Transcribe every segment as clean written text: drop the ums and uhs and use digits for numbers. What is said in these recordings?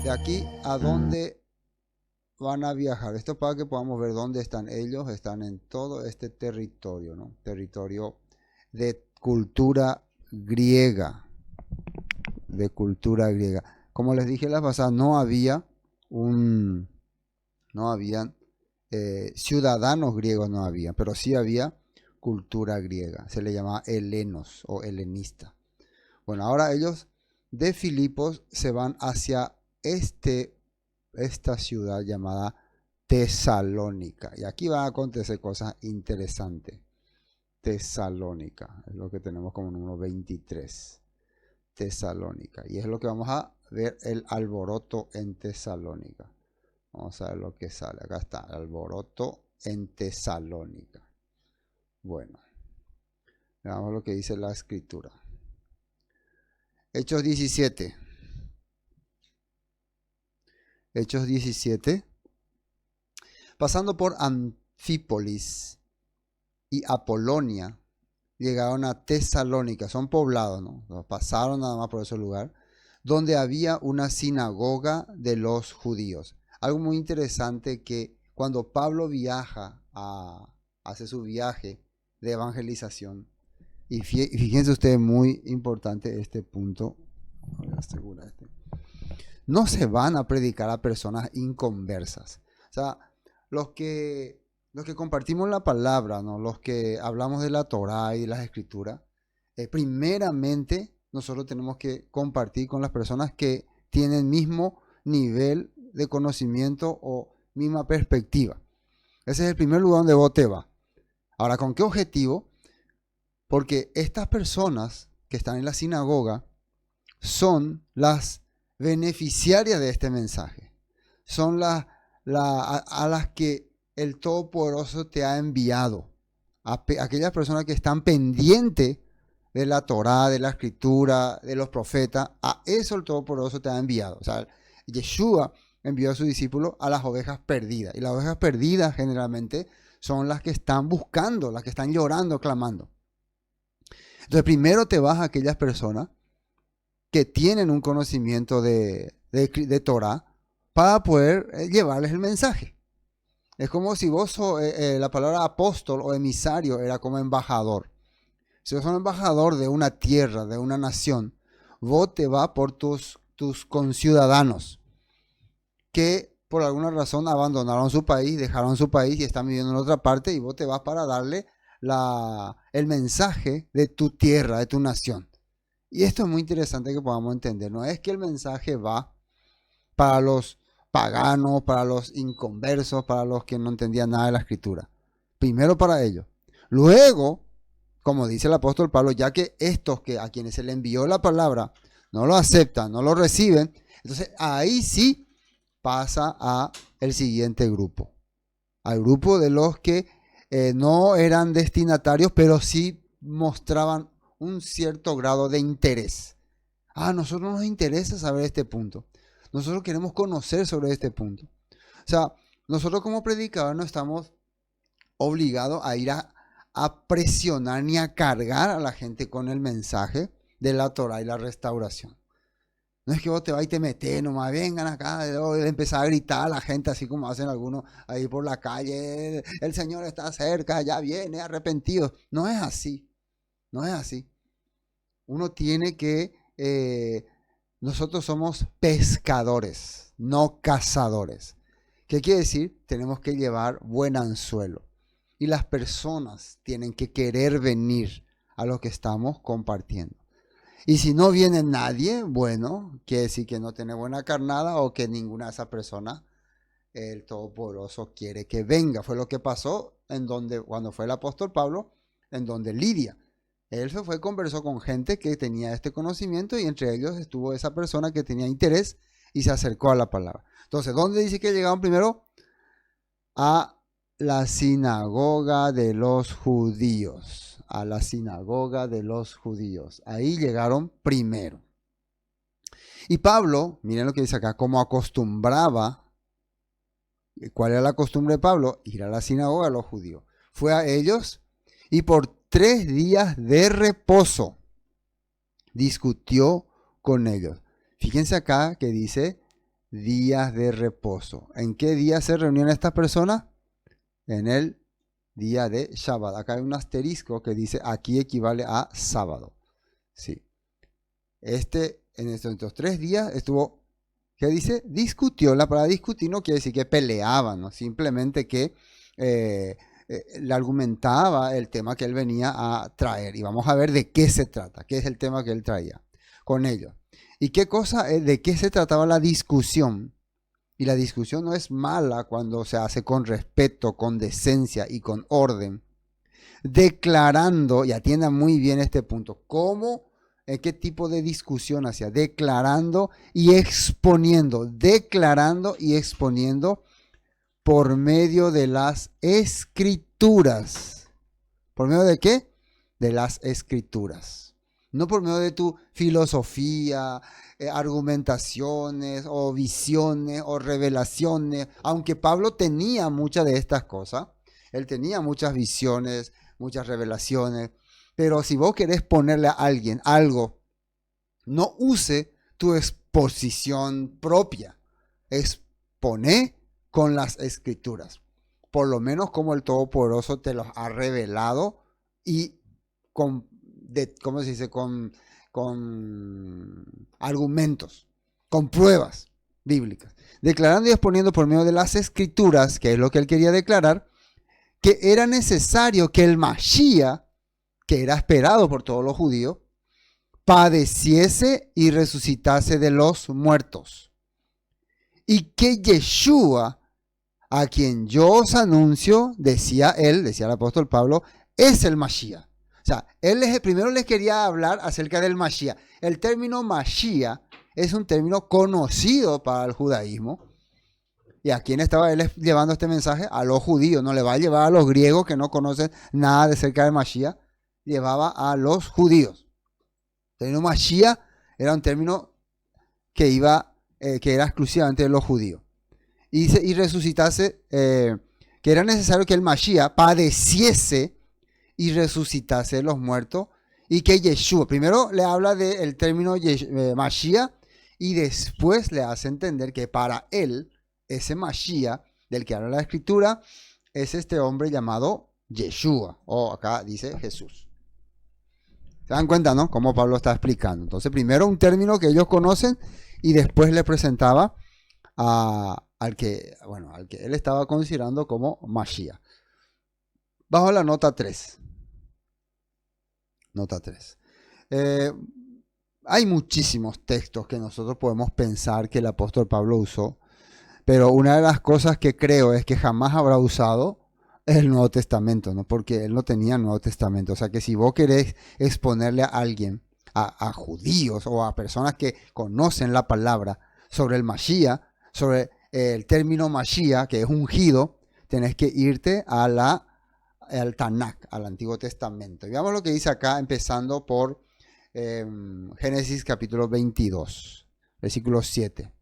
de aquí a dónde van a viajar. Esto para que podamos ver dónde están ellos. Están en todo este territorio, ¿no? Territorio de cultura griega. De cultura griega. Como les dije la pasada, no había no habían ciudadanos griegos, no había, pero sí había cultura griega. Se le llamaba helenos o helenista. Bueno, ahora ellos de Filipos se van hacia esta ciudad llamada Tesalónica. Y aquí van a acontecer cosas interesantes. Tesalónica es lo que tenemos como número 23. Tesalónica. Y es lo que vamos a ver, el alboroto en Tesalónica. Vamos a ver lo que sale. Acá está, alboroto en Tesalónica. Bueno, veamos lo que dice la escritura. Hechos 17. Hechos 17. Pasando por Anfípolis y Apolonia, llegaron a Tesalónica. Son poblados, ¿no? Pasaron nada más por ese lugar, donde había una sinagoga de los judíos. Algo muy interesante que cuando Pablo hace su viaje de evangelización, y fíjense ustedes, muy importante este punto, voy a asegurar no se van a predicar a personas inconversas. O sea, los que compartimos la palabra, ¿no? Los que hablamos de la Torá y de las escrituras, primeramente nosotros tenemos que compartir con las personas que tienen mismo nivel de conocimiento o misma perspectiva. Ese es el primer lugar donde vos te vas. Ahora, ¿con qué objetivo? Porque estas personas que están en la sinagoga son las beneficiarias de este mensaje. Son a las que el Todopoderoso te ha enviado. Aquellas personas que están pendientes de la Torá, de la Escritura, de los profetas, a eso el Todopoderoso te ha enviado. O sea, Yeshua envió a sus discípulos a las ovejas perdidas. Y las ovejas perdidas generalmente son las que están buscando, las que están llorando, clamando. Entonces primero te vas a aquellas personas que tienen un conocimiento de Torah para poder llevarles el mensaje. Es como si vos, la palabra apóstol o emisario era como embajador. Si vos sos un embajador de una tierra, de una nación, vos te vas por tus conciudadanos que por alguna razón abandonaron su país, dejaron su país y están viviendo en otra parte, y vos te vas para darle el mensaje de tu tierra, de tu nación. Y esto es muy interesante que podamos entender. No es que el mensaje va para los paganos, para los inconversos, para los que no entendían nada de la escritura. Primero para ellos. Luego, como dice el apóstol Pablo, ya que estos que a quienes se le envió la palabra no lo aceptan, no lo reciben, entonces ahí sí pasa a el siguiente grupo. Al grupo de los que no eran destinatarios, pero sí mostraban un cierto grado de interés. A nosotros nos interesa saber este punto. Nosotros queremos conocer sobre este punto. O sea, nosotros como predicadores no estamos obligados a ir a presionar ni a cargar a la gente con el mensaje de la Torah y la restauración. No es que vos te vas y te metes, nomás vengan acá, y empezar a gritar a la gente así como hacen algunos ahí por la calle, el Señor está cerca, ya viene, arrepentido. No es así, no es así. Uno tiene que, nosotros somos pescadores, no cazadores. ¿Qué quiere decir? Tenemos que llevar buen anzuelo. Y las personas tienen que querer venir a lo que estamos compartiendo. Y si no viene nadie, bueno, quiere decir que no tiene buena carnada o que ninguna de esas personas, el Todopoderoso quiere que venga. Fue lo que pasó cuando fue el apóstol Pablo, en donde Lidia. Él se fue, conversó con gente que tenía este conocimiento y entre ellos estuvo esa persona que tenía interés y se acercó a la palabra. Entonces, ¿dónde dice que llegaron primero? A la sinagoga de los judíos. A la sinagoga de los judíos. Ahí llegaron primero. Y Pablo, miren lo que dice acá, como acostumbraba, ¿cuál era la costumbre de Pablo? Ir a la sinagoga de los judíos. Fue a ellos y por 3 días de reposo discutió con ellos. Fíjense acá que dice días de reposo. ¿En qué día se reunían estas personas? En el día de Shabbat. Acá hay un asterisco que dice aquí equivale a sábado. Sí. En estos 3 días estuvo, ¿qué dice? Discutió. La palabra discutir no quiere decir que peleaban, ¿no? Simplemente que le argumentaba el tema que él venía a traer. Y vamos a ver de qué se trata, qué es el tema que él traía con ellos. ¿Y qué cosa, de qué se trataba la discusión? Y la discusión no es mala cuando se hace con respeto, con decencia y con orden. Declarando, y atiendan muy bien este punto, qué tipo de discusión hacía, declarando y exponiendo por medio de las escrituras. ¿Por medio de qué? De las escrituras. No por medio de tu filosofía, argumentaciones o visiones o revelaciones, aunque Pablo tenía muchas de estas cosas, él tenía muchas visiones, muchas revelaciones, pero si vos querés ponerle a alguien algo, no use tu exposición propia, expone con las escrituras, por lo menos como el Todopoderoso te los ha revelado y ¿cómo se dice? Con argumentos, con pruebas bíblicas. Declarando y exponiendo por medio de las escrituras, que es lo que él quería declarar, que era necesario que el Mashiach, que era esperado por todos los judíos, padeciese y resucitase de los muertos. Y que Yeshua, a quien yo os anuncio, decía el apóstol Pablo, es el Mashiach. O sea, primero les quería hablar acerca del Mashiach. El término Mashiach es un término conocido para el judaísmo. ¿Y a quién estaba él llevando este mensaje? A los judíos. No le va a llevar a los griegos que no conocen nada de cerca del Mashiach. Llevaba a los judíos. El término Mashiach era un término que era exclusivamente de los judíos. Y resucitase, que era necesario que el Mashiach padeciese y resucitase de los muertos, y que Yeshua, primero le habla del término Mashiach, y después le hace entender que para él, ese Mashiach del que habla la escritura, es este hombre llamado Yeshua, o acá dice Jesús. ¿Se dan cuenta, no? Como Pablo está explicando. Entonces, primero un término que ellos conocen, y después le presentaba al que él estaba considerando como Mashiach. Bajo la nota 3. Nota 3. Hay muchísimos textos que nosotros podemos pensar que el apóstol Pablo usó, pero una de las cosas que creo es que jamás habrá usado el Nuevo Testamento, ¿no? Porque él no tenía Nuevo Testamento. O sea que si vos querés exponerle a alguien, a judíos o a personas que conocen la palabra sobre el Mashiach, sobre el término Mashiach, que es ungido, tenés que irte al Tanakh, al Antiguo Testamento. Y veamos lo que dice acá, empezando por Génesis capítulo 22, versículo 7.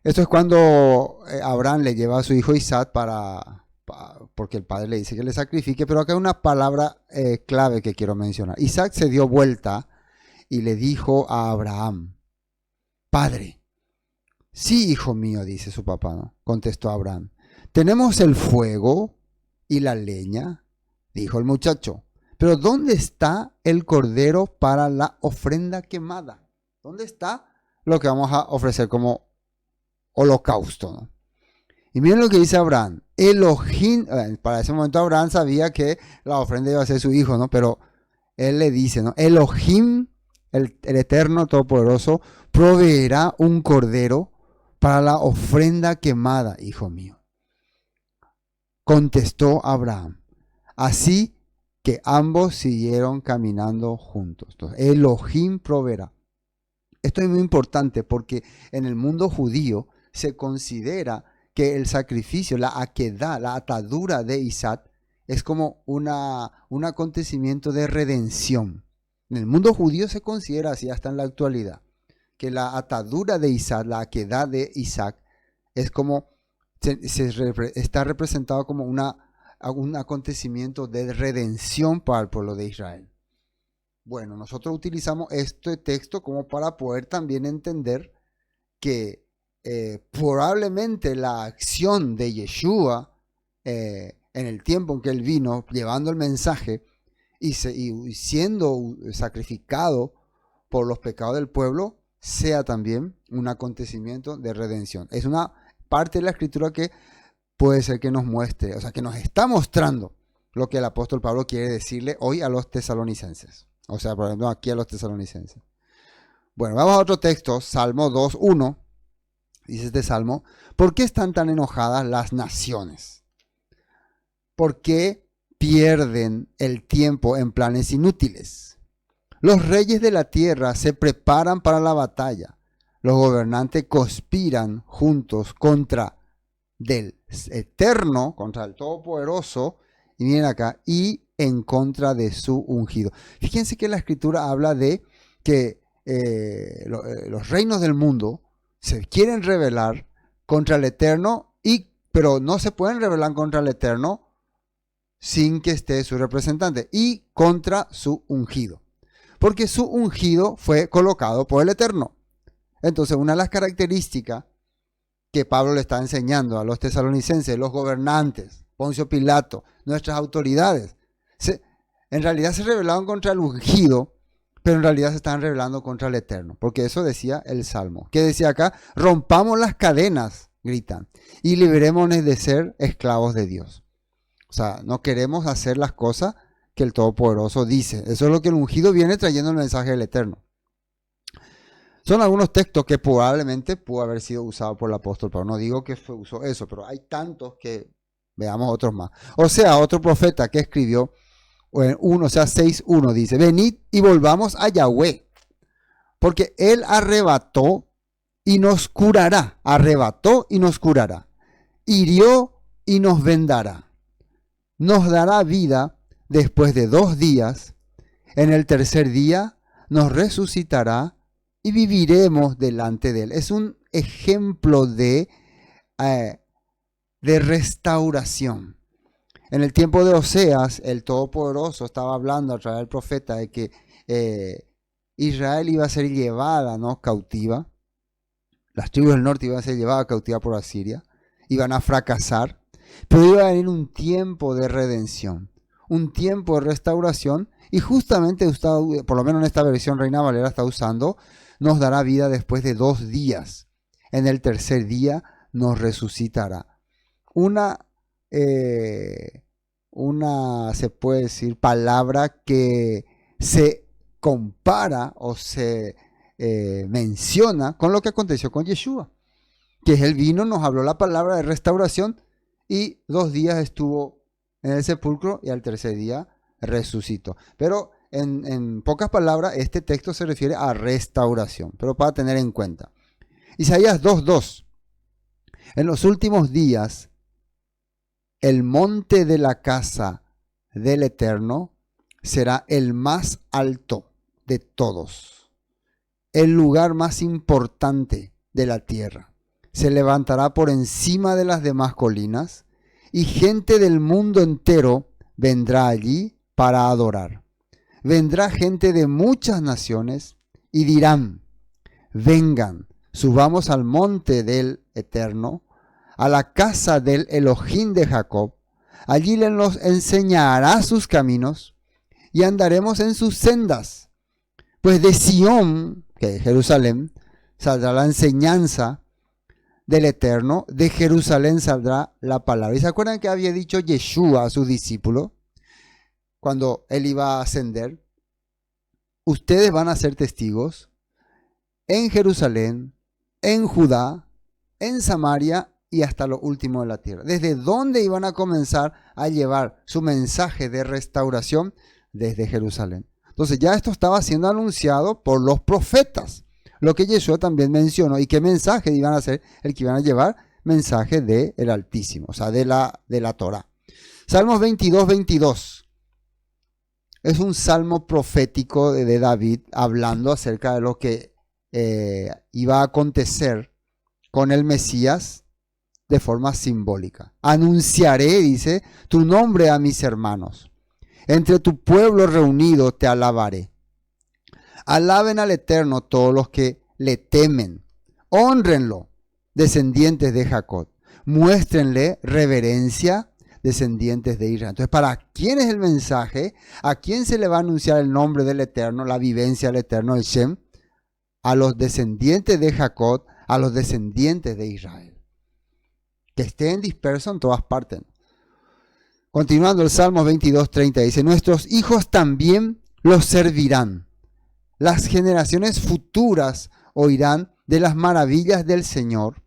Esto es cuando Abraham le lleva a su hijo Isaac porque el padre le dice que le sacrifique, pero acá hay una palabra clave que quiero mencionar. Isaac se dio vuelta y le dijo a Abraham: Padre. Sí, hijo mío, dice su papá, ¿no? Contestó Abraham. Tenemos el fuego y la leña, dijo el muchacho. Pero ¿dónde está el cordero para la ofrenda quemada? ¿Dónde está lo que vamos a ofrecer como holocausto, ¿no? Y miren lo que dice Abraham. Elohim, para ese momento Abraham sabía que la ofrenda iba a ser su hijo, ¿no? Pero él le dice, ¿no? Elohim, el Eterno Todopoderoso, proveerá un cordero para la ofrenda quemada, hijo mío. Contestó Abraham. Así que ambos siguieron caminando juntos. Entonces, Elohim proveerá. Esto es muy importante porque en el mundo judío se considera que el sacrificio, la akedá, la atadura de Isaac, es como un acontecimiento de redención. En el mundo judío se considera así hasta en la actualidad, que la atadura de Isaac, la akedá de Isaac, es como está representado como un acontecimiento de redención para el pueblo de Israel. Bueno, nosotros utilizamos este texto como para poder también entender que probablemente la acción de Yeshua en el tiempo en que él vino, llevando el mensaje y siendo sacrificado por los pecados del pueblo, sea también un acontecimiento de redención. Es una parte de la escritura que puede ser que nos muestre, o sea, que nos está mostrando lo que el apóstol Pablo quiere decirle hoy a los tesalonicenses. O sea, por ejemplo, aquí a los tesalonicenses. Bueno, vamos a otro texto, Salmo 2:1. Dice este salmo: ¿por qué están tan enojadas las naciones? ¿Por qué pierden el tiempo en planes inútiles? Los reyes de la tierra se preparan para la batalla. Los gobernantes conspiran juntos contra del eterno, contra el todopoderoso, y miren acá, y en contra de su ungido. Fíjense que la escritura habla de que los reinos del mundo se quieren rebelar contra el eterno, pero no se pueden rebelar contra el eterno sin que esté su representante, y contra su ungido, porque su ungido fue colocado por el eterno. Entonces, una de las características que Pablo le está enseñando a los tesalonicenses, los gobernantes, Poncio Pilato, nuestras autoridades, en realidad se rebelaron contra el ungido, pero en realidad se están rebelando contra el eterno, porque eso decía el Salmo. ¿Qué decía acá? Rompamos las cadenas, gritan, y liberémonos de ser esclavos de Dios. O sea, no queremos hacer las cosas que el Todopoderoso dice. Eso es lo que el ungido viene trayendo el mensaje del eterno. Son algunos textos que probablemente pudo haber sido usados por el apóstol Pablo. No digo que usó eso, pero hay tantos que veamos otros más. O sea, otro profeta que escribió, o sea, 6:1 dice: venid y volvamos a Yahweh, porque él arrebató y nos curará. Arrebató y nos curará. Hirió y nos vendará. Nos dará vida después de 2 días. En el tercer día nos resucitará y viviremos delante de él. Es un ejemplo de restauración. En el tiempo de Oseas, el Todopoderoso estaba hablando a través del profeta de que Israel iba a ser llevada, ¿no?, cautiva. Las tribus del norte iban a ser llevadas cautiva por Asiria. Iban a fracasar. Pero iba a venir un tiempo de redención, un tiempo de restauración. Y justamente, por lo menos en esta versión Reina Valera está usando: nos dará vida después de 2 días. En el tercer día nos resucitará. Una, se puede decir, palabra que se compara o se menciona con lo que aconteció con Yeshua, que él vino, nos habló la palabra de restauración, y 2 días estuvo en el sepulcro y al tercer día resucitó. Pero en pocas palabras, este texto se refiere a restauración, pero para tener en cuenta. Isaías 2:2: en los últimos días, el monte de la casa del Eterno será el más alto de todos, el lugar más importante de la tierra. Se levantará por encima de las demás colinas, y gente del mundo entero vendrá allí para adorar. Vendrá gente de muchas naciones y dirán: vengan, subamos al monte del Eterno, a la casa del Elohim de Jacob. Allí Él nos enseñará sus caminos y andaremos en sus sendas. Pues de Sión, que es Jerusalén, saldrá la enseñanza del Eterno, de Jerusalén saldrá la palabra. ¿Y se acuerdan que había dicho Yeshua a sus discípulos cuando él iba a ascender? Ustedes van a ser testigos en Jerusalén, en Judá, en Samaria y hasta lo último de la tierra. ¿Desde dónde iban a comenzar a llevar su mensaje de restauración? Desde Jerusalén. Entonces ya esto estaba siendo anunciado por los profetas, lo que Yeshua también mencionó. ¿Y qué mensaje iban a hacer? El que iban a llevar mensaje del Altísimo, o sea, de la Torah. Salmos 22:22. Es un salmo profético de David, hablando acerca de lo que iba a acontecer con el Mesías de forma simbólica. Anunciaré, dice, tu nombre a mis hermanos. Entre tu pueblo reunido te alabaré. Alaben al Eterno todos los que le temen. Hónrenlo descendientes de Jacob. Muéstrenle reverencia, descendientes de Israel. Entonces, ¿para quién es el mensaje? ¿A quién se le va a anunciar el nombre del Eterno, la vivencia del Eterno, el Shem? A los descendientes de Jacob, a los descendientes de Israel. Que estén dispersos en todas partes. Continuando el Salmo 22:30 dice, nuestros hijos también los servirán. Las generaciones futuras oirán de las maravillas del Señor.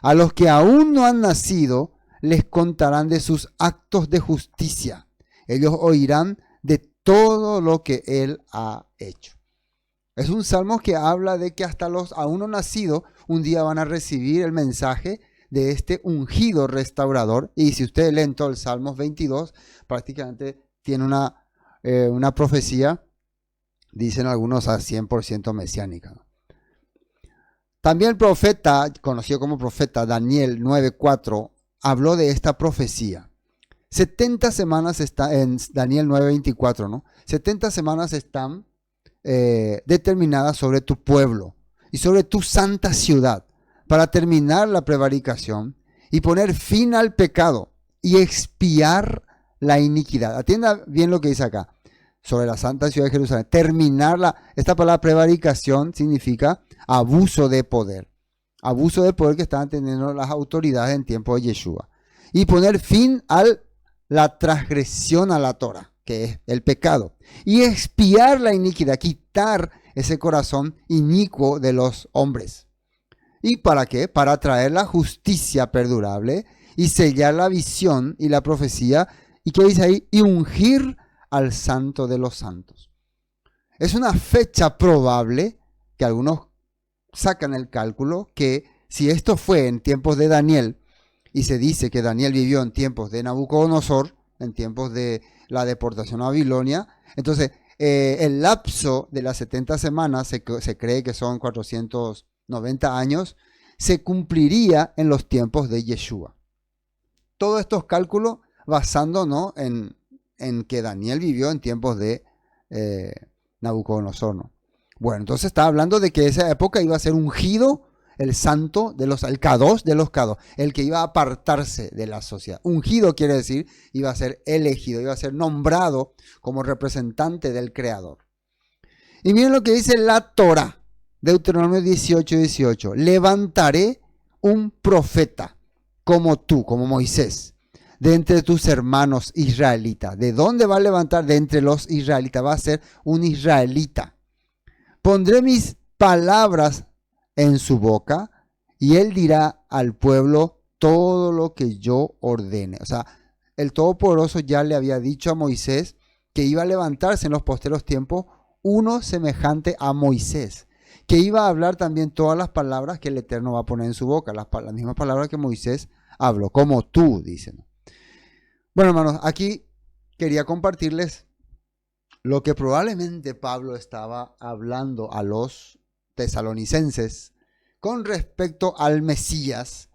A los que aún no han nacido, les contarán de sus actos de justicia. Ellos oirán de todo lo que Él ha hecho. Es un salmo que habla de que hasta los aún no nacidos un día van a recibir el mensaje de este ungido restaurador. Y si ustedes leen todo el Salmos 22, prácticamente tiene una profecía, dicen algunos, a 100% mesiánica. También el profeta, conocido como profeta Daniel 9:4, habló de esta profecía. 70 semanas está en Daniel 9:24, ¿no? 70 semanas están determinadas sobre tu pueblo y sobre tu santa ciudad para terminar la prevaricación y poner fin al pecado y expiar la iniquidad. Atienda bien lo que dice acá sobre la santa ciudad de Jerusalén. Esta palabra prevaricación significa abuso de poder. Abuso de poder que estaban teniendo las autoridades en tiempo de Yeshua. Y poner fin a la transgresión a la Torah, que es el pecado. Y expiar la iniquidad, quitar ese corazón inicuo de los hombres. ¿Y para qué? Para traer la justicia perdurable y sellar la visión y la profecía. ¿Y qué dice ahí? Y ungir al santo de los santos. Es una fecha probable que algunos sacan el cálculo que si esto fue en tiempos de Daniel y se dice que Daniel vivió en tiempos de Nabucodonosor, en tiempos de la deportación a Babilonia, entonces el lapso de las 70 semanas, se cree que son 490 años, se cumpliría en los tiempos de Yeshua. Todos estos cálculos basándonos en que Daniel vivió en tiempos de Nabucodonosor, ¿no? Bueno, entonces está hablando de que esa época iba a ser ungido el santo el Kadosh de los Kadosh, el que iba a apartarse de la sociedad. Ungido quiere decir, iba a ser elegido, iba a ser nombrado como representante del Creador. Y miren lo que dice la Torah, Deuteronomio 18:18. Levantaré un profeta como tú, como Moisés, de entre tus hermanos israelitas. ¿De dónde va a levantar? De entre los israelitas. Va a ser un israelita. Pondré mis palabras en su boca y él dirá al pueblo todo lo que yo ordene. O sea, el Todopoderoso ya le había dicho a Moisés que iba a levantarse en los posteros tiempos uno semejante a Moisés, que iba a hablar también todas las palabras que el Eterno va a poner en su boca, las mismas palabras que Moisés habló, como tú, dicen. Bueno, hermanos, aquí quería compartirles lo que probablemente Pablo estaba hablando a los tesalonicenses con respecto al Mesías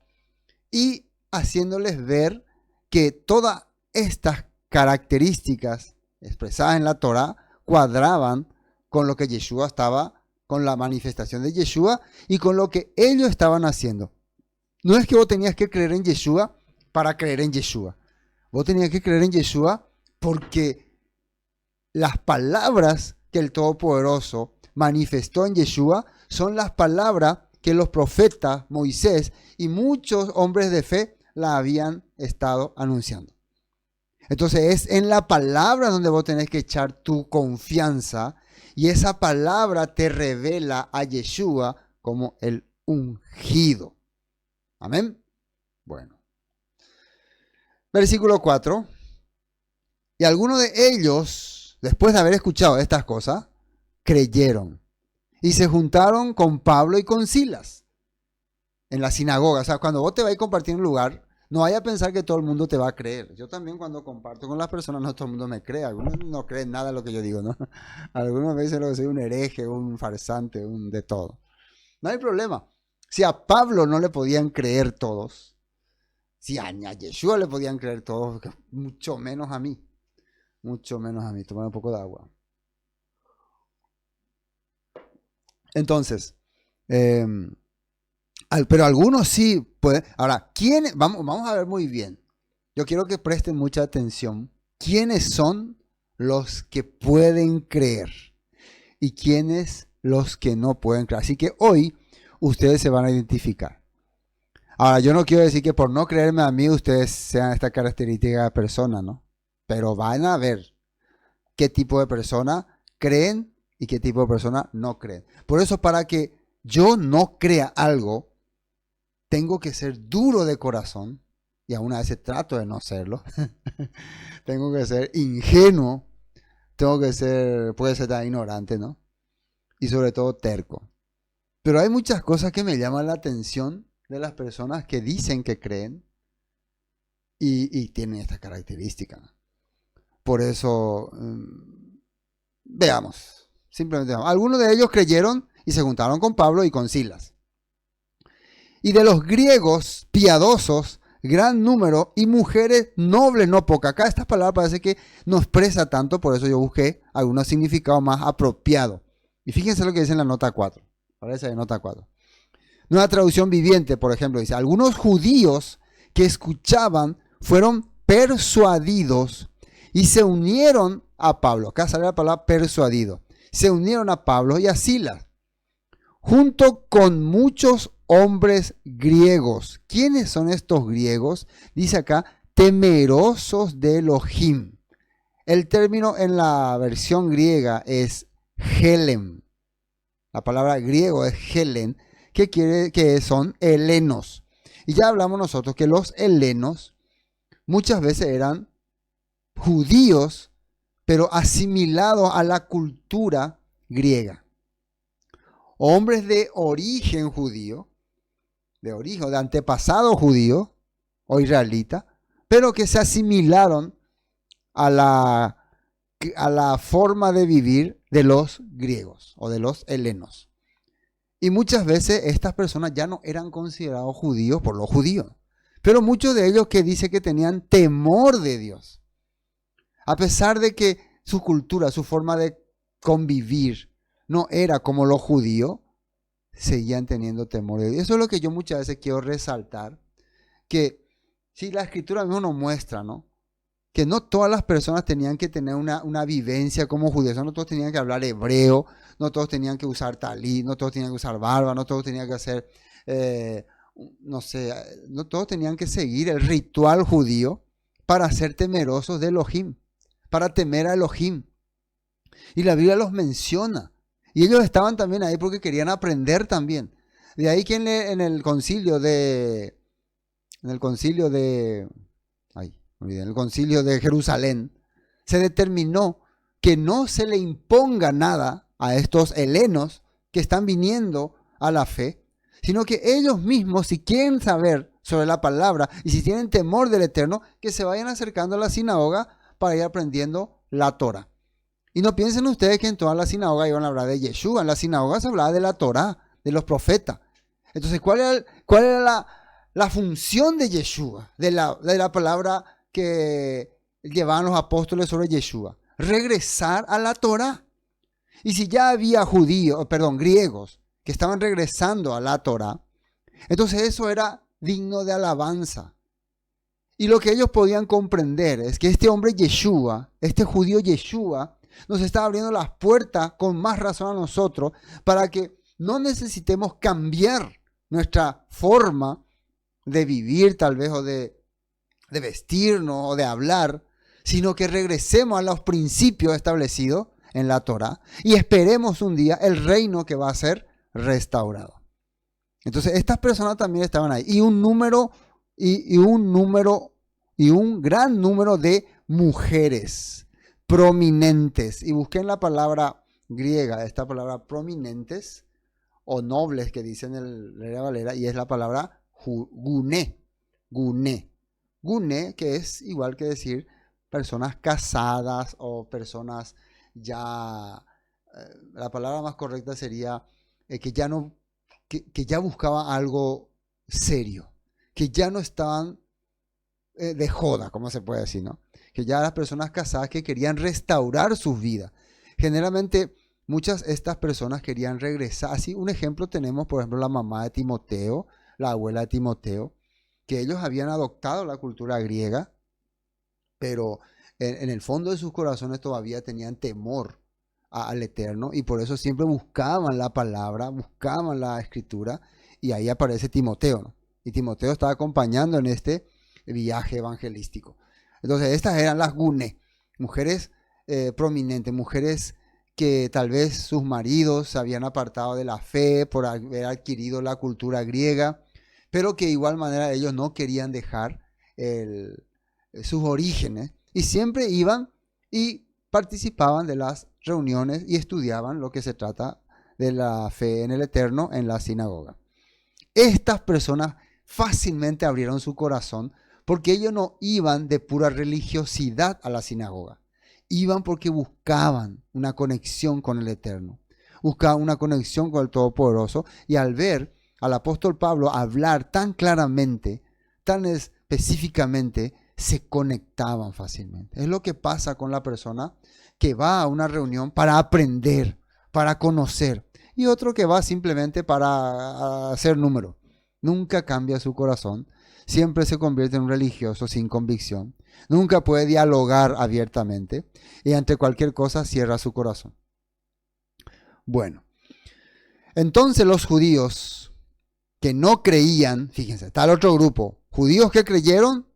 y haciéndoles ver que todas estas características expresadas en la Torah cuadraban con lo que Yeshua estaba, con la manifestación de Yeshua y con lo que ellos estaban haciendo. No es que vos tenías que creer en Yeshua para creer en Yeshua. Vos tenías que creer en Yeshua porque las palabras que el Todopoderoso manifestó en Yeshua son las palabras que los profetas, Moisés y muchos hombres de fe la habían estado anunciando. Entonces es en la palabra donde vos tenés que echar tu confianza y esa palabra te revela a Yeshua como el ungido. Amén. Bueno. Versículo 4. Y algunos de ellos, después de haber escuchado estas cosas, creyeron y se juntaron con Pablo y con Silas en la sinagoga. O sea, cuando vos te vas a compartir en un lugar, no vaya a pensar que todo el mundo te va a creer. Yo también cuando comparto con las personas, no todo el mundo me cree. Algunos no creen nada de lo que yo digo, ¿no? Algunos me dicen que soy un hereje, un farsante, un de todo. No hay problema. Si a Pablo no le podían creer todos, si a Yeshua le podían creer todos, mucho menos a mí. Mucho menos a mí. Tomar un poco de agua. Entonces, Pero algunos sí pueden. Ahora, ¿quiénes? Vamos a ver muy bien. Yo quiero que presten mucha atención. ¿Quiénes son los que pueden creer? ¿Y quiénes los que no pueden creer? Así que hoy ustedes se van a identificar. Ahora, yo no quiero decir que por no creerme a mí ustedes sean esta característica de persona, ¿no? Pero van a ver qué tipo de persona creen y qué tipo de persona no creen. Por eso, para que yo no crea algo, tengo que ser duro de corazón, y aún a veces trato de no serlo. Tengo que ser ingenuo, tengo que ser, puede ser tan ignorante, ¿no? Y sobre todo terco. Pero hay muchas cosas que me llaman la atención de las personas que dicen que creen y tienen esta característica. Por eso, veamos, simplemente veamos. Algunos de ellos creyeron y se juntaron con Pablo y con Silas. Y de los griegos piadosos, gran número, y mujeres nobles, no poca. Acá esta palabra parece que no expresa tanto, por eso yo busqué algunos significados más apropiados. Y fíjense lo que dice en la nota 4. Parece en nota 4. Nueva traducción viviente, por ejemplo, dice: algunos judíos que escuchaban fueron persuadidos y se unieron a Pablo. Acá sale la palabra persuadido. Se unieron a Pablo y a Silas, junto con muchos hombres griegos. ¿Quiénes son estos griegos? Dice acá, temerosos de Elohim. El término en la versión griega es Helen. La palabra griego es Helen, que son helenos. Y ya hablamos nosotros que los helenos muchas veces eran judíos, pero asimilados a la cultura griega. Hombres de origen judío, de antepasado judío o israelita, pero que se asimilaron a la forma de vivir de los griegos o de los helenos. Y muchas veces estas personas ya no eran considerados judíos por los judíos, pero muchos de ellos que dice que tenían temor de Dios, a pesar de que su cultura, su forma de convivir no era como los judíos, seguían teniendo temor de Dios. Eso es lo que yo muchas veces quiero resaltar, que si la escritura mismo nos muestra, ¿no?, que no todas las personas tenían que tener una vivencia como judíos, no todos tenían que hablar hebreo, no todos tenían que usar talí, no todos tenían que usar barba, no todos tenían que hacer, no todos tenían que seguir el ritual judío para ser temerosos de Elohim, para temer a Elohim. Y la Biblia los menciona. Y ellos estaban también ahí porque querían aprender también. De ahí que en el concilio de Jerusalén se determinó que no se le imponga nada a estos helenos que están viniendo a la fe, sino que ellos mismos, si quieren saber sobre la palabra y si tienen temor del Eterno, que se vayan acercando a la sinagoga para ir aprendiendo la Torah. Y no piensen ustedes que en toda la sinagoga iban a hablar de Yeshua. En la sinagoga se hablaba de la Torah, de los profetas. Entonces, ¿cuál era la función de Yeshua, de la palabra que llevaban los apóstoles sobre Yeshua? Regresar a la Torah. Y si ya había griegos que estaban regresando a la Torah, entonces eso era digno de alabanza. Y lo que ellos podían comprender es que este hombre Yeshua, este judío Yeshua, nos está abriendo las puertas con más razón a nosotros para que no necesitemos cambiar nuestra forma de vivir tal vez o de vestirnos o de hablar, sino que regresemos a los principios establecidos en la Torah y esperemos un día el reino que va a ser restaurado. Entonces estas personas también estaban ahí y un gran número de mujeres prominentes. Y busqué en la palabra griega, esta palabra prominentes o nobles que dicen el Reina Valera, y es la palabra guné. Guné, que es igual que decir personas casadas o personas ya, la palabra más correcta sería que ya buscaban algo serio, que ya no estaban de joda, como se puede decir, ¿no? Que ya las personas casadas que querían restaurar sus vidas. Generalmente muchas de estas personas querían regresar. Así, un ejemplo tenemos, por ejemplo, la mamá de Timoteo, la abuela de Timoteo, que ellos habían adoptado la cultura griega, pero en el fondo de sus corazones todavía tenían temor al Eterno y por eso siempre buscaban la palabra, buscaban la escritura y ahí aparece Timoteo, ¿no? Y Timoteo estaba acompañando en este viaje evangelístico. Entonces estas eran las gune, mujeres prominentes, mujeres que tal vez sus maridos se habían apartado de la fe por haber adquirido la cultura griega, pero que de igual manera ellos no querían dejar sus orígenes y siempre iban y participaban de las reuniones y estudiaban lo que se trata de la fe en el Eterno en la sinagoga. Estas personas fácilmente abrieron su corazón porque ellos no iban de pura religiosidad a la sinagoga. Iban porque buscaban una conexión con el Eterno, buscaban una conexión con el Todopoderoso y al ver al apóstol Pablo hablar tan claramente, tan específicamente, se conectaban fácilmente. Es lo que pasa con la persona que va a una reunión para aprender, para conocer, y otro que va simplemente para hacer número. Nunca cambia su corazón, siempre se convierte en un religioso sin convicción, nunca puede dialogar abiertamente y ante cualquier cosa cierra su corazón. Bueno, entonces los judíos que no creían, fíjense, está el otro grupo, judíos que creyeron,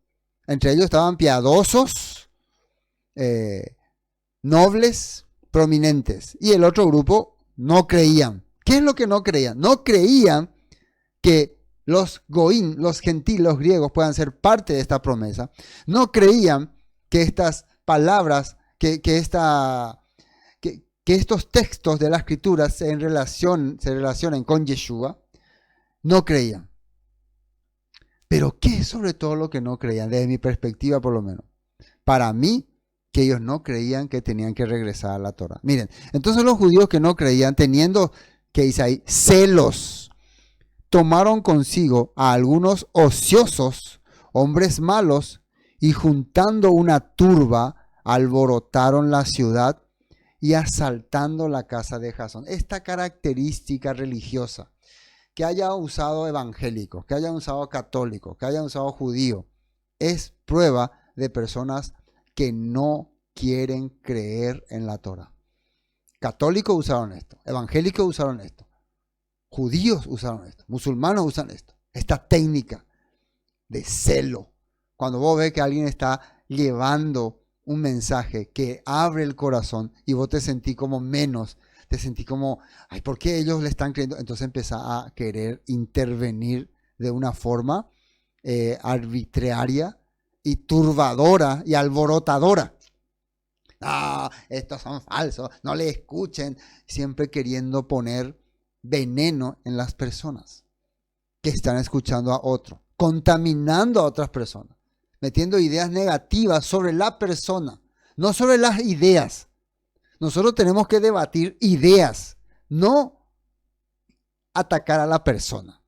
entre ellos estaban piadosos, nobles, prominentes. Y el otro grupo no creían. ¿Qué es lo que no creían? No creían que los goín, los gentiles, los griegos puedan ser parte de esta promesa. No creían que estas palabras, que estos textos de la escritura se relacionen con Yeshua. No creían. Pero ¿qué es sobre todo lo que no creían? Desde mi perspectiva por lo menos. Para mí, que ellos no creían que tenían que regresar a la Torah. Miren, entonces los judíos que no creían, teniendo, que dice ahí, celos, tomaron consigo a algunos ociosos, hombres malos, y juntando una turba, alborotaron la ciudad y asaltando la casa de Jasón. Esta característica religiosa, que haya usado evangélicos, que haya usado católicos, que haya usado judío, es prueba de personas que no quieren creer en la Torah. Católicos usaron esto, evangélicos usaron esto, judíos usaron esto, musulmanes usan esto, esta técnica de celo. Cuando vos ves que alguien está llevando un mensaje que abre el corazón y vos te sentís como menos, te sentí como, ay, ¿por qué ellos le están creyendo? Entonces empezás a querer intervenir de una forma arbitraria y turbadora y alborotadora. Estos son falsos, no le escuchen. Siempre queriendo poner veneno en las personas que están escuchando a otro, contaminando a otras personas, metiendo ideas negativas sobre la persona, no sobre las ideas. Nosotros tenemos que debatir ideas, no atacar a la persona.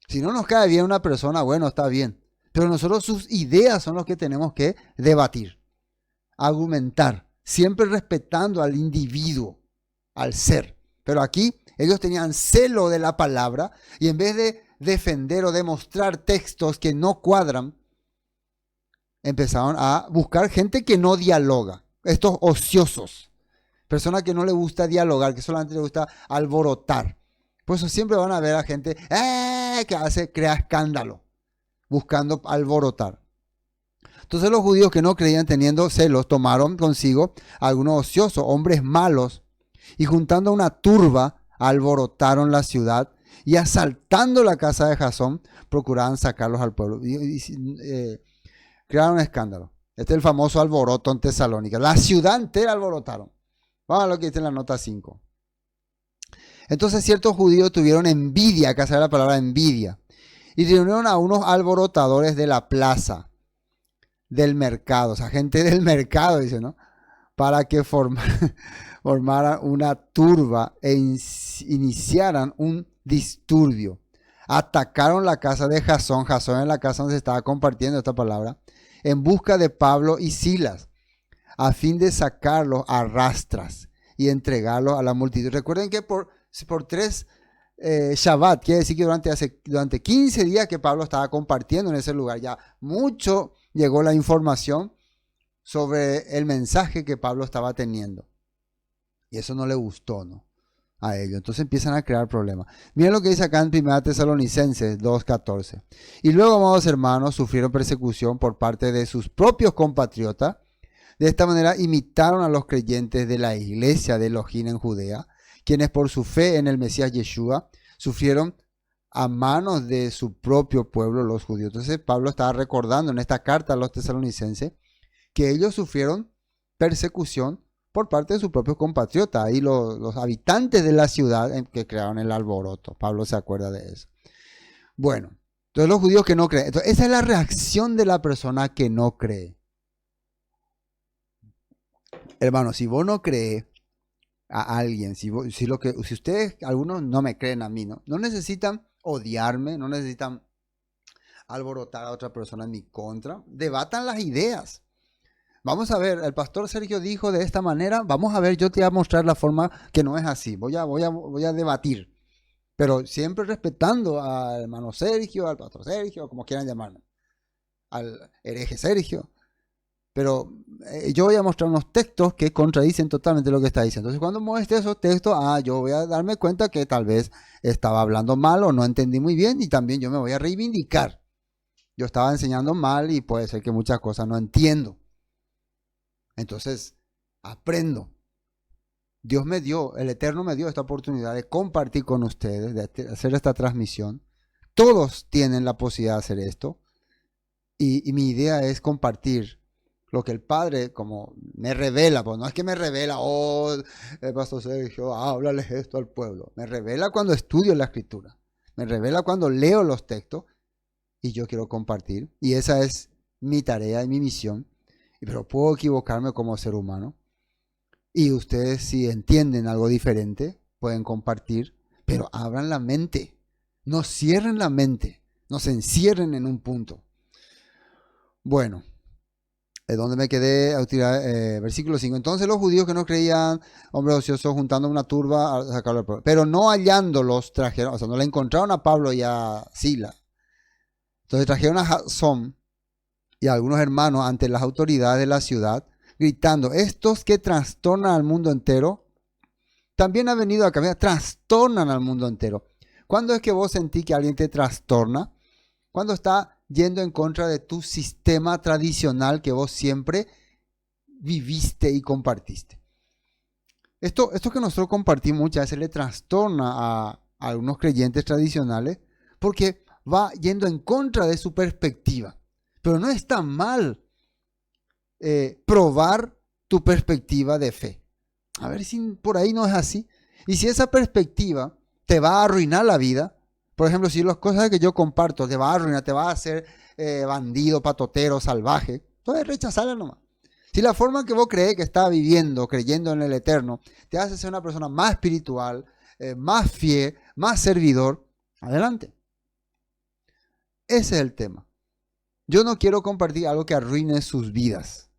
Si no nos cae bien una persona, bueno, está bien. Pero nosotros sus ideas son los que tenemos que debatir, argumentar, siempre respetando al individuo, al ser. Pero aquí ellos tenían celo de la palabra y en vez de defender o demostrar textos que no cuadran, empezaron a buscar gente que no dialoga, estos ociosos. Personas que no le gusta dialogar, que solamente le gusta alborotar. Por eso siempre van a ver a gente que crea escándalo, buscando alborotar. Entonces los judíos que no creían, teniendo celos, tomaron consigo a algunos ociosos, hombres malos, y juntando una turba, alborotaron la ciudad y asaltando la casa de Jasón, procuraban sacarlos al pueblo. Crearon un escándalo. Este es el famoso alboroto en Tesalónica. La ciudad entera alborotaron. Vamos a lo que dice en la nota 5. Entonces ciertos judíos tuvieron envidia, acá sale la palabra envidia, y reunieron a unos alborotadores de la plaza, del mercado, o sea, gente del mercado, dice, ¿no? Para que formaran una turba e iniciaran un disturbio. Atacaron la casa de Jasón, Jasón en la casa donde se estaba compartiendo esta palabra, en busca de Pablo y Silas, a fin de sacarlos a rastras y entregarlos a la multitud. Recuerden que por 3 Shabbat, quiere decir que durante 15 días que Pablo estaba compartiendo en ese lugar, ya mucho llegó la información sobre el mensaje que Pablo estaba teniendo. Y eso no le gustó, ¿no?, a ellos. Entonces empiezan a crear problemas. Miren lo que dice acá en 1 Tesalonicenses 2:14. Y luego, amados hermanos, sufrieron persecución por parte de sus propios compatriotas. De esta manera imitaron a los creyentes de la iglesia de Elohim en Judea, quienes por su fe en el Mesías Yeshua sufrieron a manos de su propio pueblo, los judíos. Entonces Pablo estaba recordando en esta carta a los tesalonicenses que ellos sufrieron persecución por parte de sus propios compatriotas, ahí los habitantes de la ciudad que crearon el alboroto. Pablo se acuerda de eso. Bueno, entonces los judíos que no creen. Entonces, esa es la reacción de la persona que no cree. Hermano, si vos no crees a alguien, si ustedes, algunos no me creen a mí, ¿no? No necesitan odiarme, no necesitan alborotar a otra persona en mi contra. Debatan las ideas. Vamos a ver, el pastor Sergio dijo de esta manera, vamos a ver, yo te voy a mostrar la forma que no es así, voy a debatir, pero siempre respetando al hermano Sergio, al pastor Sergio, como quieran llamarme, al hereje Sergio, pero yo voy a mostrar unos textos que contradicen totalmente lo que está diciendo. Entonces cuando muestre esos textos, yo voy a darme cuenta que tal vez estaba hablando mal o no entendí muy bien, y también yo me voy a reivindicar. Yo estaba enseñando mal y puede ser que muchas cosas no entiendo. Entonces, aprendo. El Eterno me dio esta oportunidad de compartir con ustedes, de hacer esta transmisión. Todos tienen la posibilidad de hacer esto. Y mi idea es compartir lo que el Padre como me revela. Pues no es que me revela, el pastor Sergio, háblales esto al pueblo. Me revela cuando estudio la Escritura. Me revela cuando leo los textos y yo quiero compartir. Y esa es mi tarea y mi misión. Pero puedo equivocarme como ser humano. Y ustedes, si entienden algo diferente, pueden compartir. Pero abran la mente. No cierren la mente. No se encierren en un punto. Bueno, donde me quedé, versículo 5. Entonces los judíos que no creían, hombres ociosos, juntando una turba a sacarlo del pueblo. Pero no hallándolos, trajeron, o sea, no le encontraron a Pablo y a Sila. Entonces trajeron a Jasón y a algunos hermanos ante las autoridades de la ciudad, gritando, estos que trastornan al mundo entero, también han venido a cambiar, trastornan al mundo entero. ¿Cuándo es que vos sentís que alguien te trastorna? Cuando está yendo en contra de tu sistema tradicional que vos siempre viviste y compartiste. Esto que nosotros compartimos muchas veces le trastorna a algunos creyentes tradicionales porque va yendo en contra de su perspectiva. Pero no está mal probar tu perspectiva de fe. A ver si por ahí no es así. Y si esa perspectiva te va a arruinar la vida, por ejemplo, si las cosas que yo comparto te va a arruinar, te va a hacer bandido, patotero, salvaje, entonces rechazarla nomás. Si la forma que vos crees que estás viviendo, creyendo en el Eterno, te hace ser una persona más espiritual, más fiel, más servidor, adelante. Ese es el tema. Yo no quiero compartir algo que arruine sus vidas,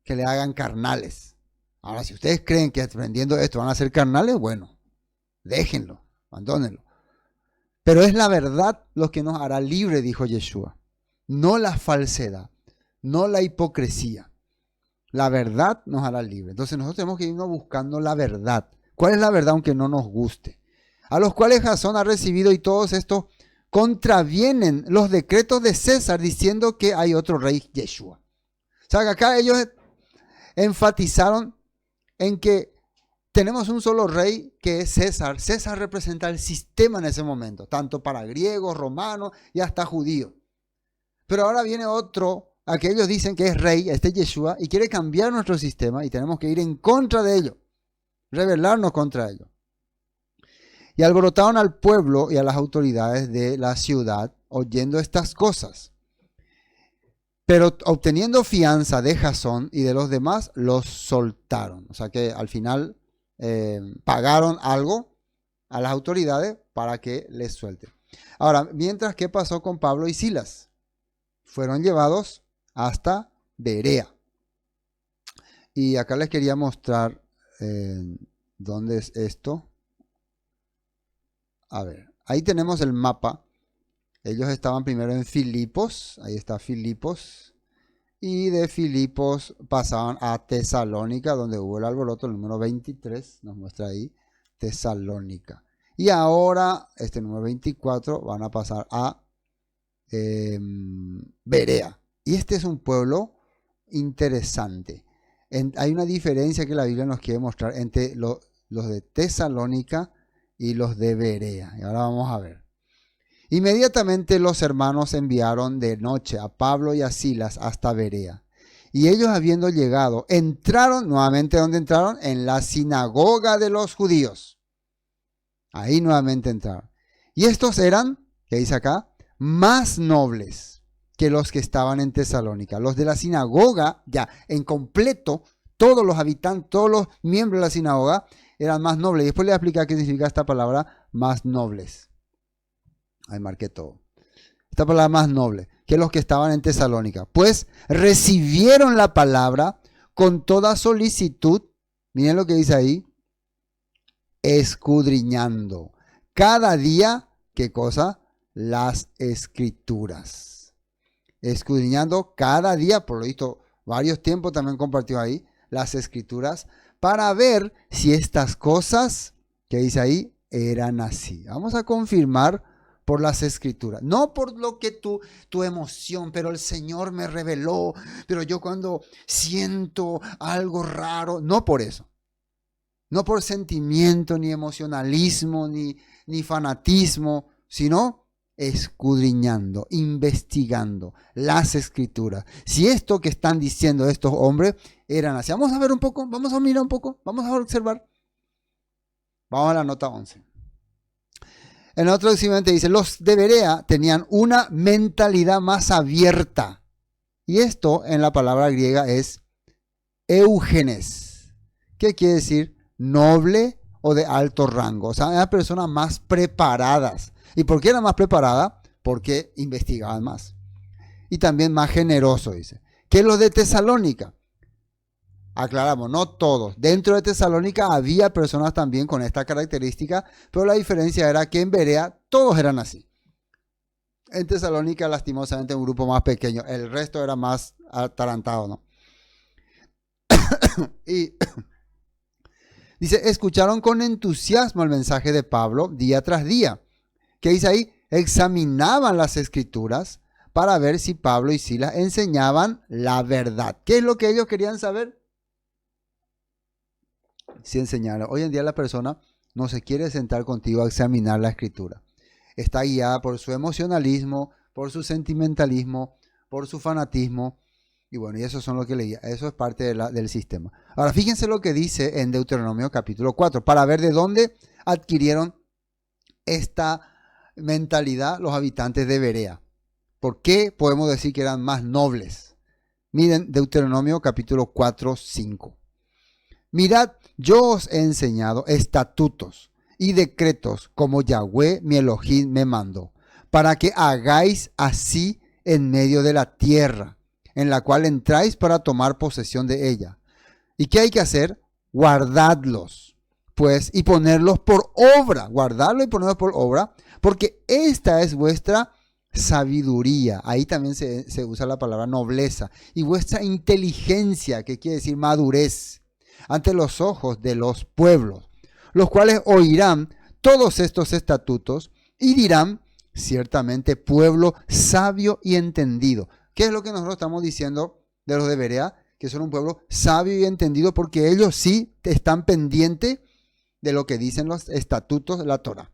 que le hagan carnales. Ahora, si ustedes creen que aprendiendo esto van a ser carnales, bueno, déjenlo, abandónenlo. Pero es la verdad lo que nos hará libre, dijo Yeshua. No la falsedad, no la hipocresía. La verdad nos hará libre. Entonces nosotros tenemos que irnos buscando la verdad. ¿Cuál es la verdad aunque no nos guste? A los cuales Jasón ha recibido y todos estos contravienen los decretos de César diciendo que hay otro rey, Yeshua. O sea, que acá ellos enfatizaron en que tenemos un solo rey que es César. César representa el sistema en ese momento, tanto para griegos, romanos y hasta judíos. Pero ahora viene otro, a que ellos dicen que es rey, este Yeshua, y quiere cambiar nuestro sistema y tenemos que ir en contra de ello, rebelarnos contra ello. Y alborotaron al pueblo y a las autoridades de la ciudad oyendo estas cosas. Pero obteniendo fianza de Jasón y de los demás, los soltaron. O sea que al final pagaron algo a las autoridades para que les suelten. Ahora, mientras, ¿qué pasó con Pablo y Silas? Fueron llevados hasta Berea. Y acá les quería mostrar ¿Dónde es esto? A ver, ahí tenemos el mapa. Ellos estaban primero en Filipos, ahí está Filipos, y de Filipos pasaban a Tesalónica, donde hubo el alboroto, el número 23, nos muestra ahí, Tesalónica. Y ahora, este número 24, van a pasar a Berea. Y este es un pueblo interesante. Hay una diferencia que la Biblia nos quiere mostrar entre los de Tesalónica y los de Berea. Y ahora vamos a ver. Inmediatamente los hermanos enviaron de noche a Pablo y a Silas hasta Berea. Y ellos, habiendo llegado, entraron nuevamente. ¿Dónde entraron? En la sinagoga de los judíos. Ahí nuevamente entraron. Y estos eran, ¿qué dice acá? Más nobles que los que estaban en Tesalónica. Los de la sinagoga, ya en completo, todos los habitantes, todos los miembros de la sinagoga eran más nobles. Y después les voy a explicar qué significa esta palabra, más nobles. Ahí marqué todo. Esta palabra, más noble que los que estaban en Tesalónica. Pues recibieron la palabra con toda solicitud. Miren lo que dice ahí. Escudriñando cada día, ¿qué cosa? Las escrituras. Escudriñando cada día, por lo visto, varios tiempos también compartió ahí, las escrituras, para ver si estas cosas que dice ahí eran así. Vamos a confirmar por las escrituras, no por lo que tu emoción, pero el Señor me reveló, pero yo cuando siento algo raro, no por eso. No por sentimiento, ni emocionalismo, ni fanatismo, sino escudriñando, investigando las escrituras. Si esto que están diciendo estos hombres eran así. Vamos a ver un poco, vamos a mirar un poco, vamos a observar. Vamos a la nota 11. En otro traducción dice, los de Berea tenían una mentalidad más abierta. Y esto en la palabra griega es eugenes. ¿Qué quiere decir? Noble o de alto rango. O sea, eran personas más preparadas. ¿Y por qué eran más preparadas? Porque investigaban más. Y también más generoso, dice. Que los de Tesalónica. Aclaramos, no todos. Dentro de Tesalónica había personas también con esta característica, pero la diferencia era que en Berea todos eran así. En Tesalónica, lastimosamente, un grupo más pequeño. El resto era más atarantado, ¿no? Y dice, escucharon con entusiasmo el mensaje de Pablo día tras día. ¿Qué dice ahí? Examinaban las escrituras para ver si Pablo y Silas enseñaban la verdad. ¿Qué es lo que ellos querían saber? Si enseñaron. Hoy en día la persona no se quiere sentar contigo a examinar la escritura. Está guiada por su emocionalismo, por su sentimentalismo, por su fanatismo. Y bueno, y eso son lo que leía. Eso es parte del sistema. Ahora, fíjense lo que dice en Deuteronomio capítulo 4, para ver de dónde adquirieron esta mentalidad los habitantes de Berea. ¿Por qué podemos decir que eran más nobles? Miren Deuteronomio capítulo 4, 5. Mirad, yo os he enseñado estatutos y decretos como Yahweh mi Elohim me mandó, para que hagáis así en medio de la tierra, en la cual entráis para tomar posesión de ella. ¿Y qué hay que hacer? Guardadlos, pues, y ponerlos por obra. Guardarlos y ponerlos por obra, porque esta es vuestra sabiduría. Ahí también se usa la palabra nobleza. Y vuestra inteligencia, que quiere decir madurez, ante los ojos de los pueblos, los cuales oirán todos estos estatutos y dirán, ciertamente pueblo sabio y entendido. ¿Qué es lo que nosotros estamos diciendo de los de Berea? Que son un pueblo sabio y entendido porque ellos sí están pendientes de lo que dicen los estatutos de la Torah.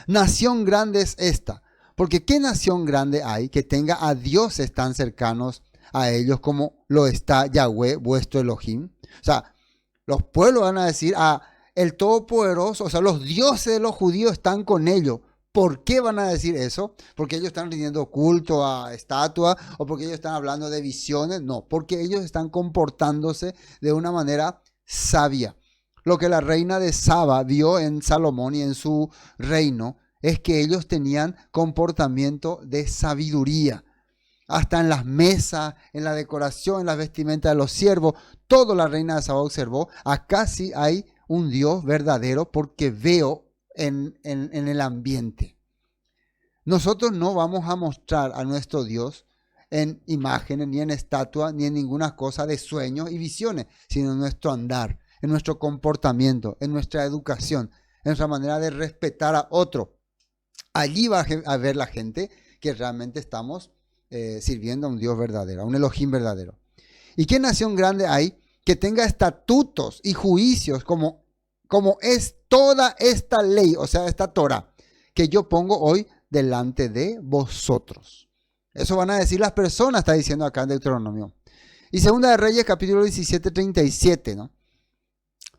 Nación grande es esta, porque ¿qué nación grande hay que tenga a dioses tan cercanos a ellos como lo está Yahweh, vuestro Elohim? O sea, los pueblos van a decir, el Todopoderoso, o sea, los dioses de los judíos están con ellos. ¿Por qué van a decir eso? ¿Porque ellos están rindiendo culto a estatuas o porque ellos están hablando de visiones? No, porque ellos están comportándose de una manera sabia. Lo que la reina de Saba vio en Salomón y en su reino es que ellos tenían comportamiento de sabiduría. Hasta en las mesas, en la decoración, en las vestimentas de los siervos, todo la reina de Saba observó. Acá sí hay un Dios verdadero porque veo en el ambiente. Nosotros no vamos a mostrar a nuestro Dios en imágenes, ni en estatuas, ni en ninguna cosa de sueños y visiones, sino en nuestro andar, en nuestro comportamiento, en nuestra educación, en nuestra manera de respetar a otro. Allí va a ver la gente que realmente estamos sirviendo a un Dios verdadero, a un Elohim verdadero. ¿Y qué nación grande hay que tenga estatutos y juicios como es toda esta ley, o sea, esta Torah, que yo pongo hoy delante de vosotros? Eso van a decir las personas, está diciendo acá en Deuteronomio. Y Segunda de Reyes, capítulo 17, 37, ¿no?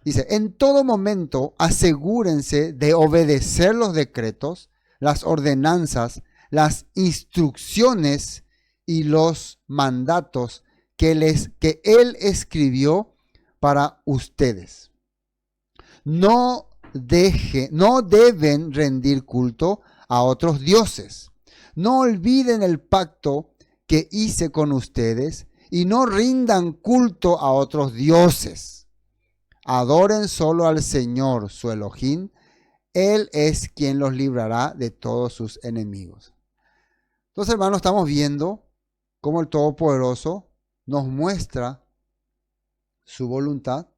Dice, en todo momento asegúrense de obedecer los decretos, las ordenanzas, las instrucciones y los mandatos que él escribió para ustedes. No deben rendir culto a otros dioses. No olviden el pacto que hice con ustedes y no rindan culto a otros dioses. Adoren solo al Señor, su Elohim. Él es quien los librará de todos sus enemigos. Entonces, hermanos, estamos viendo cómo el Todopoderoso nos muestra su voluntad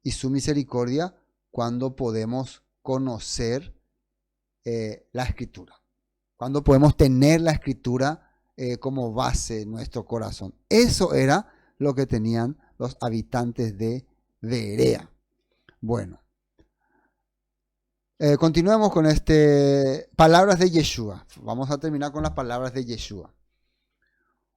y su misericordia cuando podemos conocer la Escritura, cuando podemos tener la Escritura como base en nuestro corazón. Eso era lo que tenían los habitantes de Berea. Bueno, continuemos con palabras de Yeshua. Vamos a terminar con las palabras de Yeshua.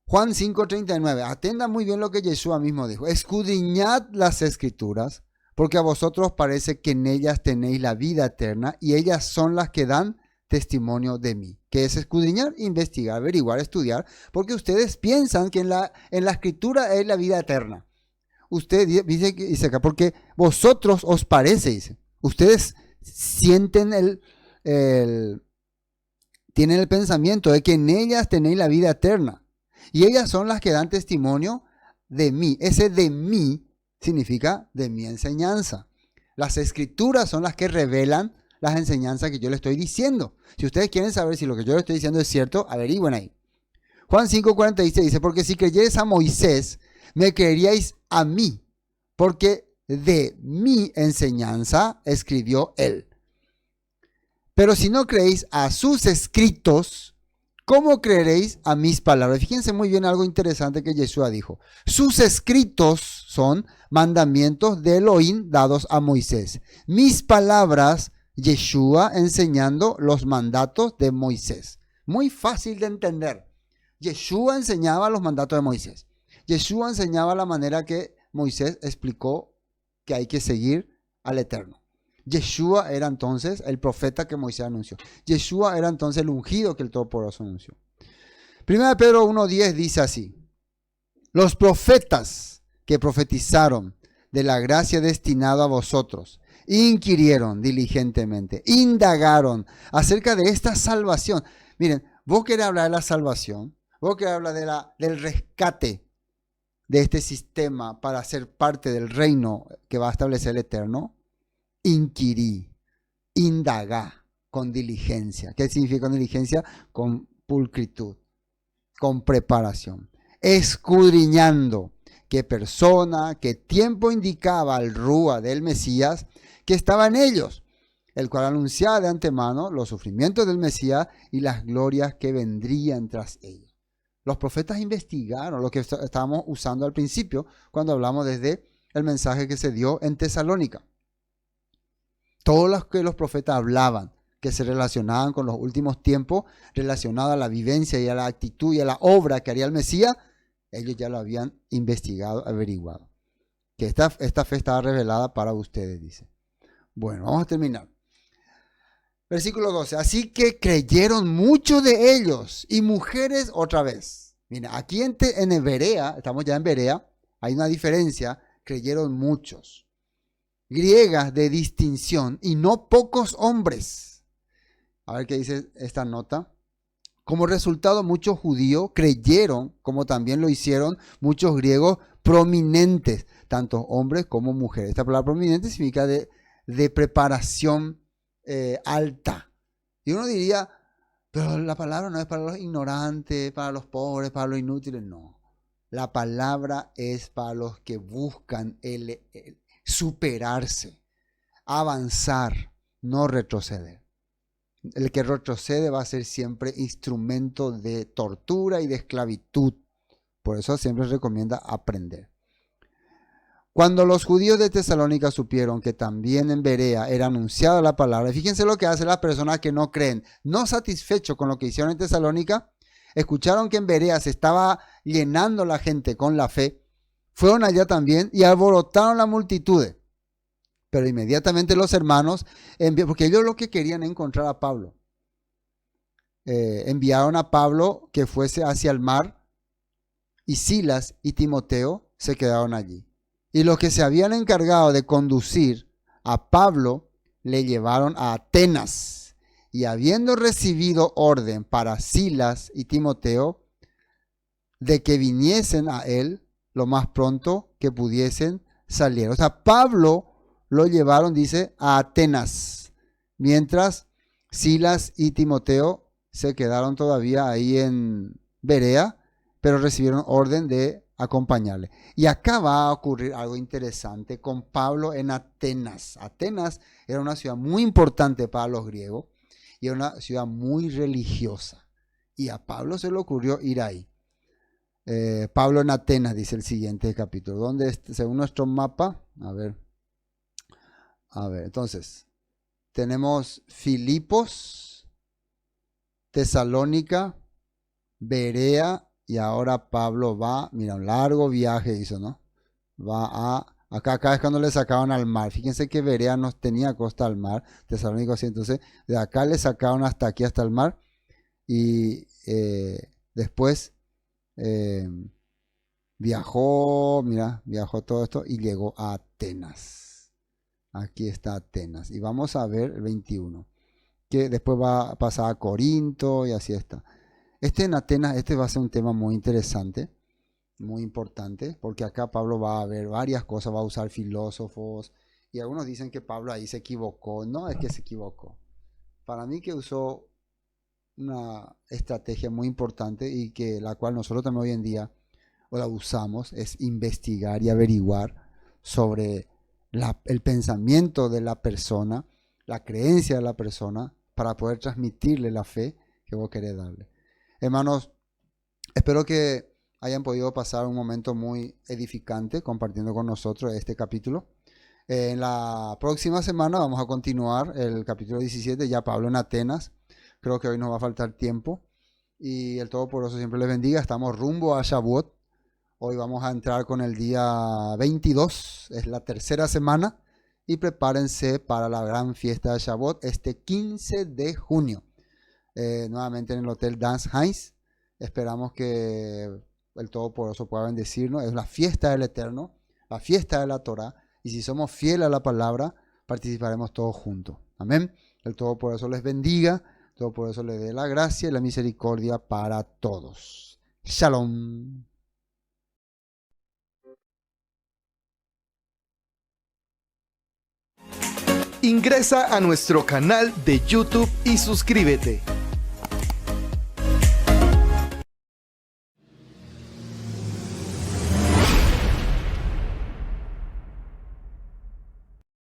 Juan 5:39. Atiendan muy bien lo que Yeshua mismo dijo. Escudriñad las Escrituras, porque a vosotros parece que en ellas tenéis la vida eterna, y ellas son las que dan testimonio de mí. ¿Qué es escudriñar? Investigar, averiguar, estudiar, porque ustedes piensan que en la Escritura es la vida eterna. Usted dice acá, porque vosotros os parece, dice. Ustedes sienten tienen el pensamiento de que en ellas tenéis la vida eterna. Y ellas son las que dan testimonio de mí. Ese de mí significa de mi enseñanza. Las Escrituras son las que revelan las enseñanzas que yo le estoy diciendo. Si ustedes quieren saber si lo que yo le estoy diciendo es cierto, averigüen ahí. Juan 5:46 dice, porque si creyerais a Moisés, me creeríais a mí, porque de mi enseñanza escribió él. Pero si no creéis a sus escritos, ¿cómo creeréis a mis palabras? Fíjense muy bien algo interesante que Yeshua dijo. Sus escritos son mandamientos de Elohim dados a Moisés. Mis palabras, Yeshua enseñando los mandatos de Moisés. Muy fácil de entender. Yeshua enseñaba los mandatos de Moisés. Yeshua enseñaba la manera que Moisés explicó que hay que seguir al Eterno. Yeshua era entonces el profeta que Moisés anunció. Yeshua era entonces el ungido que el Todopoderoso anunció. 1 Pedro 1:10 dice así. Los profetas que profetizaron de la gracia destinada a vosotros, inquirieron diligentemente, indagaron acerca de esta salvación. Miren, vos querés hablar de la salvación, vos querés hablar del rescate de este sistema para ser parte del reino que va a establecer el Eterno. Inquirí, indagá con diligencia. ¿Qué significa con diligencia? Con pulcritud, con preparación. Escudriñando qué persona, qué tiempo indicaba el Rúa del Mesías que estaba en ellos, el cual anunciaba de antemano los sufrimientos del Mesías y las glorias que vendrían tras ellos. Los profetas investigaron lo que estábamos usando al principio cuando hablamos desde el mensaje que se dio en Tesalónica. Todo lo que los profetas hablaban, que se relacionaban con los últimos tiempos, relacionado a la vivencia y a la actitud y a la obra que haría el Mesías, ellos ya lo habían investigado, averiguado. Que esta fe estaba revelada para ustedes, dice. Bueno, vamos a terminar. Versículo 12. Así que creyeron muchos de ellos y mujeres otra vez. Mira, aquí en Berea, estamos ya en Berea, hay una diferencia. Creyeron muchos. Griegas de distinción y no pocos hombres. A ver qué dice esta nota. Como resultado, muchos judíos creyeron, como también lo hicieron muchos griegos prominentes, tanto hombres como mujeres. Esta palabra prominente significa de de preparación alta. Y uno diría, pero la palabra no es para los ignorantes, para los pobres, para los inútiles. No, la palabra es para los que buscan el superarse, avanzar, no retroceder. El que retrocede va a ser siempre instrumento de tortura y de esclavitud. Por eso siempre recomienda aprender. Cuando los judíos de Tesalónica supieron que también en Berea era anunciada la palabra, fíjense lo que hacen las personas que no creen. No satisfechos con lo que hicieron en Tesalónica, escucharon que en Berea se estaba llenando la gente con la fe, fueron allá también y alborotaron la multitud. Pero inmediatamente los hermanos, porque ellos lo que querían encontrar a Pablo, enviaron a Pablo que fuese hacia el mar, y Silas y Timoteo se quedaron allí. Y los que se habían encargado de conducir a Pablo le llevaron a Atenas. Y habiendo recibido orden para Silas y Timoteo de que viniesen a él lo más pronto que pudiesen salir. O sea, Pablo lo llevaron, dice, a Atenas, mientras Silas y Timoteo se quedaron todavía ahí en Berea, pero recibieron orden de acompañarle. Y acá va a ocurrir algo interesante con Pablo en Atenas. Atenas era una ciudad muy importante para los griegos y era una ciudad muy religiosa. Y a Pablo se le ocurrió ir ahí. Pablo en Atenas, dice el siguiente capítulo. ¿Dónde es? Según nuestro mapa, a ver, entonces, tenemos Filipos, Tesalónica, Berea, y ahora Pablo va, mira, un largo viaje hizo, ¿no? Va acá es cuando le sacaban al mar. Fíjense que Berea no tenía costa al mar, Tesalónica así, entonces de acá le sacaron hasta aquí, hasta el mar, y después viajó todo esto y llegó a Atenas. Aquí está Atenas. Y vamos a ver el 21, que después va a pasar a Corinto y así está. En Atenas, va a ser un tema muy interesante, muy importante, porque acá Pablo va a ver varias cosas, va a usar filósofos, y algunos dicen que Pablo ahí se equivocó. No es que se equivocó. Para mí que usó una estrategia muy importante y que la cual nosotros también hoy en día o la usamos, es investigar y averiguar sobre el pensamiento de la persona, la creencia de la persona, para poder transmitirle la fe que vos querés darle. Hermanos, espero que hayan podido pasar un momento muy edificante compartiendo con nosotros este capítulo. En la próxima semana vamos a continuar el capítulo 17, ya Pablo en Atenas. Creo que hoy nos va a faltar tiempo. Y el Todopoderoso siempre les bendiga. Estamos rumbo a Shavuot. Hoy vamos a entrar con el día 22, es la tercera semana. Y prepárense para la gran fiesta de Shavuot este 15 de junio. Nuevamente en el Hotel Dance Heinz. Esperamos que el Todopoderoso pueda bendecirnos. Es la fiesta del Eterno, la fiesta de la Torah. Y si somos fieles a la palabra, participaremos todos juntos. Amén. El Todopoderoso les bendiga. El Todopoderoso les dé la gracia y la misericordia para todos. Shalom. Ingresa a nuestro canal de YouTube y suscríbete.